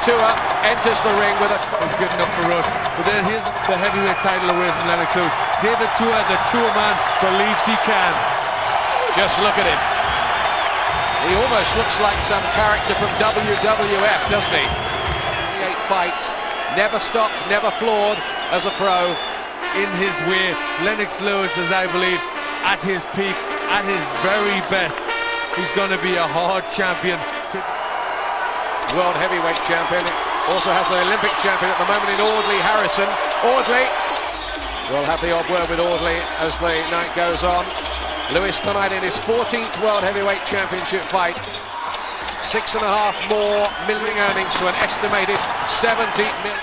Tua enters the ring with a... It's good enough for us. But then here's the heavyweight title away from Lennox Lewis. David Tua, the Tua man, believes he can. Just look at him. He almost looks like some character from WWF, doesn't he? 8 fights, never stopped, never flawed as a pro. In his way, Lennox Lewis is, I believe, at his peak, at his very best. He's going to be a hard champion. World heavyweight champion, also has the Olympic champion at the moment in Audley Harrison. Audley, we'll have the odd word with Audley as the night goes on. Lewis tonight in his 14th World Heavyweight Championship fight. 6.5 more million earnings to an estimated 70 million.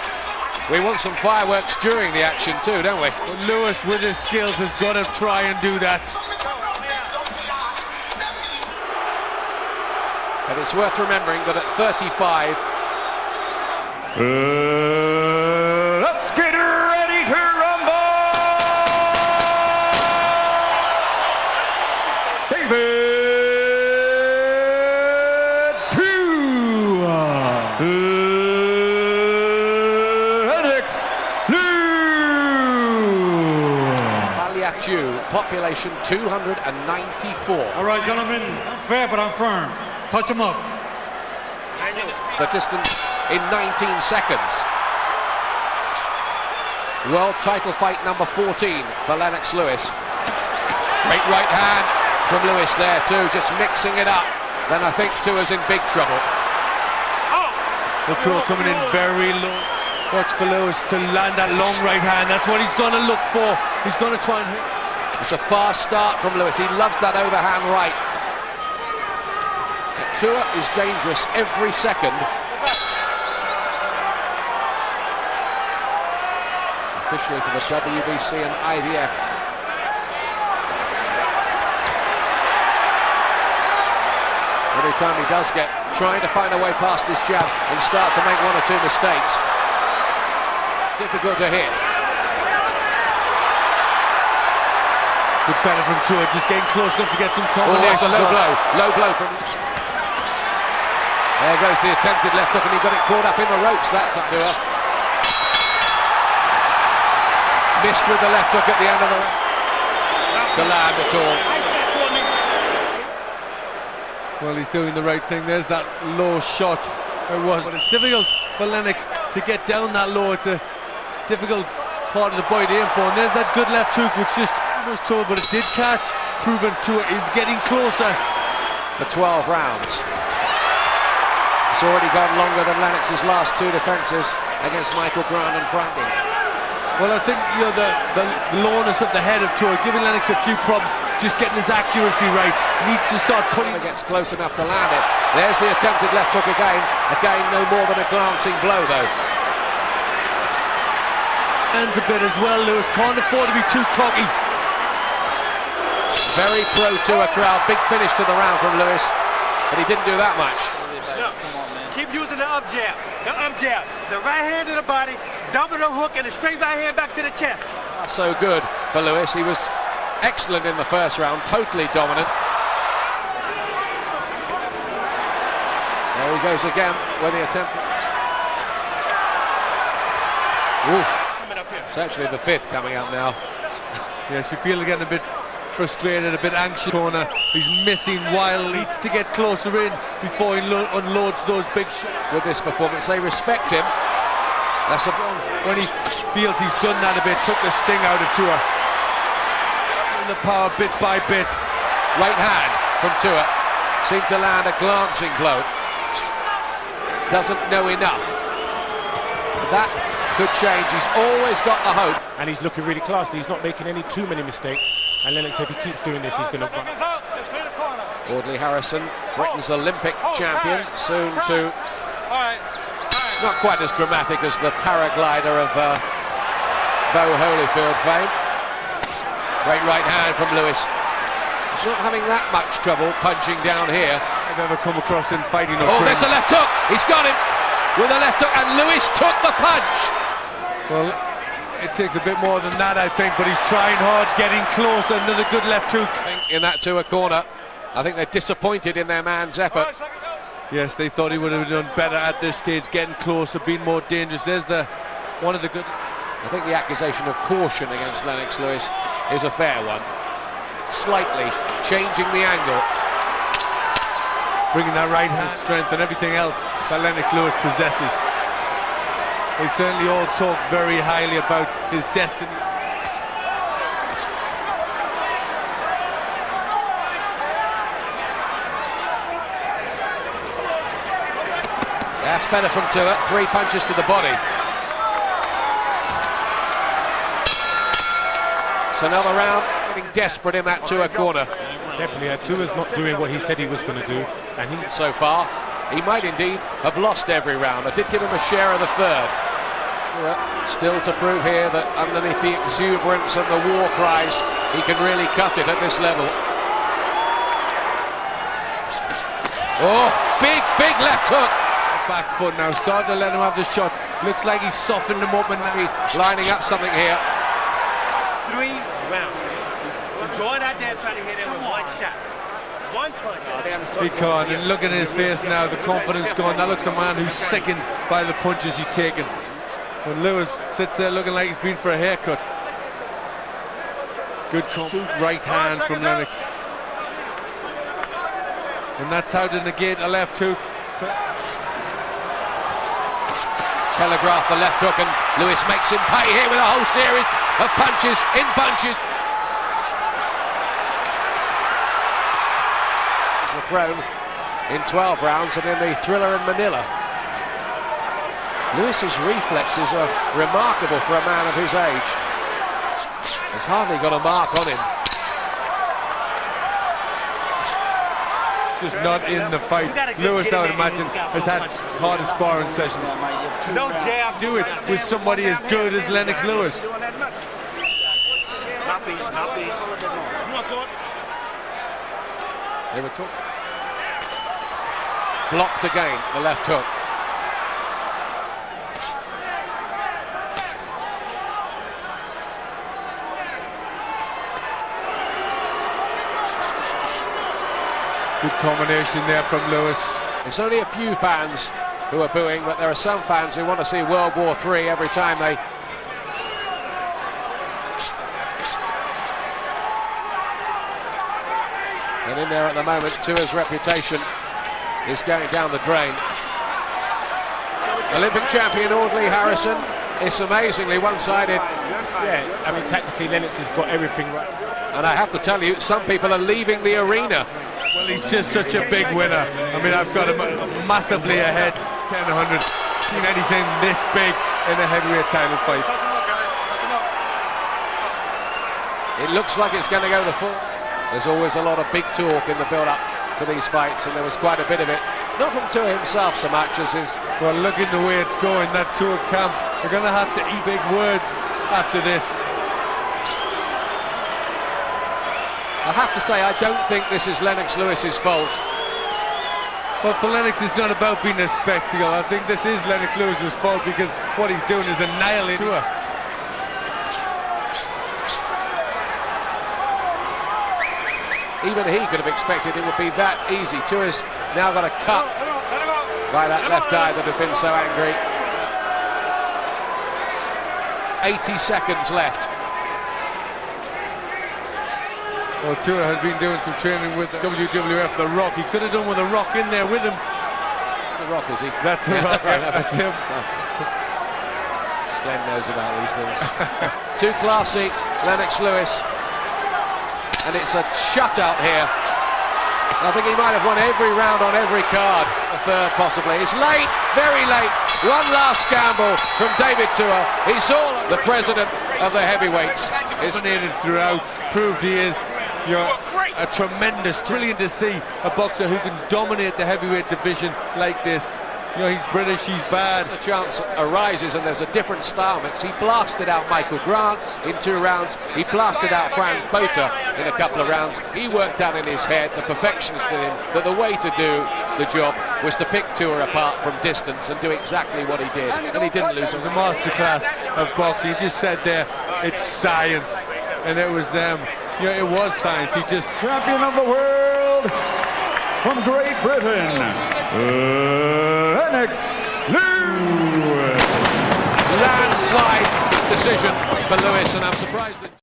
We want some fireworks during the action too, don't we? But Lewis, with his skills, has got to try and do that. And it's worth remembering that at 35... let's get ready to rumble! David Tua! Lennox Lewis! Population 294. All right, gentlemen, I'm fair, but I'm firm. Touch him up. The distance in 19 seconds. World title fight number 14 for Lennox Lewis. Great right hand from Lewis there too, just mixing it up. Then I think Tua's in big trouble. The Tua coming in very low. Watch for Lewis to land that long right hand. That's what he's going to look for. He's going to try and hit. It's a fast start from Lewis. He loves that overhand right. Tua is dangerous every second. Officially for the WBC and IVF. Every time he does get trying to find a way past this jab and start to make 1 or 2 mistakes. Difficult to hit. Good better from Tua, just getting close enough to get some combinations. Oh, it's a low blow from... There goes the attempted left hook, and he got it caught up in the ropes that time. Tua missed with the left hook at the end of the to land at all. Well, he's doing the right thing. There's that low shot. It was, but it's difficult for Lennox to get down that low. It's a difficult part of the body to aim for. And there's that good left hook, which just was trouble, but it did catch. Proven Tua is getting closer. For 12 rounds. It's already gone longer than Lennox's last 2 defences against Michael Grant and Franklin. Well, I think, you know, the lowness of the head of Tua, giving Lennox a few problems, just getting his accuracy right. Needs to start putting... Gets close enough to land it. There's the attempted left hook again. Again, no more than a glancing blow, though. Hands a bit as well, Lewis. Can't afford to be too cocky. Very pro-Tua crowd. Big finish to the round from Lewis, but he didn't do that much. Keep using the up jab, the right hand to the body, double the hook, and a straight right hand back to the chest. So good for Lewis. He was excellent in the first round, totally dominant. There he goes again with the attempt. Ooh. It's actually the 5th coming up now. Yes, you feel getting a bit frustrated, a bit anxious. Corner. He's missing while needs to get closer in before he unloads those big shots. With this performance, they respect him. That's a... When he feels he's done that a bit, took the sting out of Tua. The power bit by bit. Right hand from Tua. Seemed to land a glancing blow. Doesn't know enough. That could change. He's always got the hope. And he's looking really classy. He's not making too many mistakes. And Lennox, if he keeps doing this, he's going to run. Audley Harrison, Britain's Olympic champion, soon to... Not quite as dramatic as the paraglider of Bo Holyfield fame. Great right hand from Lewis. He's not having that much trouble punching down here. I've ever come across him fighting. Oh, there's a left hook. He's got him with a left hook, and Lewis took the punch. Well, it takes a bit more than that, I think, but he's trying hard, getting close. Another good left hook. In that Tua corner, I think they're disappointed in their man's effort. Yes, they thought he would have done better at this stage, getting closer, being more dangerous. There's one of the good... I think the accusation of caution against Lennox Lewis is a fair one. Slightly changing the angle. Bringing that right hand strength and everything else that Lennox Lewis possesses. They certainly all talk very highly about his destiny. That's better from Tua, 3 punches to the body. It's another round, getting desperate in that Tua corner. Definitely, Tua's not doing what he said he was going to do, and he's so far. He might indeed have lost every round. I did give him a share of the third. Still to prove here that underneath the exuberance and the war cries, he can really cut it at this level. Oh, big left hook. Back foot now, start to let him have the shot. Looks like he's softened him up and now lining up something here. 3 rounds. We're going out there trying to hit him with one shot. One punch. he can't, and look at his face now, the confidence gone. That looks a man who's sickened by the punches he's taken. And Lewis sits there looking like he's been for a haircut. Good right hand from Lennox. And that's how to negate a left hook. Telegraph the left hook, and Lewis makes him pay here with a whole series of punches in punches. Were thrown in 12 rounds, and in the thriller in Manila. Lewis's reflexes are remarkable for a man of his age. He's hardly got a mark on him. Just not in the fight. Lewis, I would imagine, has had harder sparring sessions. No jab. Do it with somebody as good as Lennox Lewis. Mouthpiece. They were talking. Blocked again, the left hook. Good combination there from Lewis. There's only a few fans who are booing, but there are some fans who want to see World War III every time they... And in there at the moment, Tua's reputation is going down the drain. Olympic champion Audley Harrison. It's amazingly one-sided. yeah. I mean, tactically, Lennox has got everything right. And I have to tell you, some people are leaving the arena. Well, he's just such a big winner. I mean, I've got him massively ahead. 10-100. Seen anything this big in a heavyweight title fight. It looks like it's going to go the full. There's always a lot of big talk in the build-up to these fights, and there was quite a bit of it. Not from Tua himself so much as his... Well, looking the way it's going, that Tua camp, they're going to have to eat big words after this. I have to say, I don't think this is Lennox Lewis's fault. But for Lennox, it's not about being a spectacle. I think this is Lennox Lewis's fault because what he's doing is annihilating Tua. Even he could have expected it would be that easy. Tua's now got a cut by that left eye that had been so angry. 80 seconds left. Well, Tua has been doing some training with the WWF, The Rock. He could have done with The Rock in there with him. The Rock, is he? That's The Rock, yeah, that's him. Glenn knows about these things. Too classy, Lennox Lewis. And it's a shutout here. I think he might have won every round on every card. A third, possibly. It's late, very late. One last gamble from David Tua. He saw the president of the heavyweights. Dominated throughout, proved he is a tremendous, brilliant to see a boxer who can dominate the heavyweight division like this. You know, he's British, he's bad. The chance arises and there's a different style mix. He blasted out Michael Grant in 2 rounds. He blasted out Franz Botha in a couple of rounds. He worked out in his head, the perfectionist in him, that the way to do the job was to pick Tua apart from distance and do exactly what he did. And he didn't lose. It was a masterclass of boxing. He just said there, it's science. And it was, you know, it was science. He just... Champion of the world, from Great Britain, Lennox. Landslide decision for Lewis, and I'm surprised that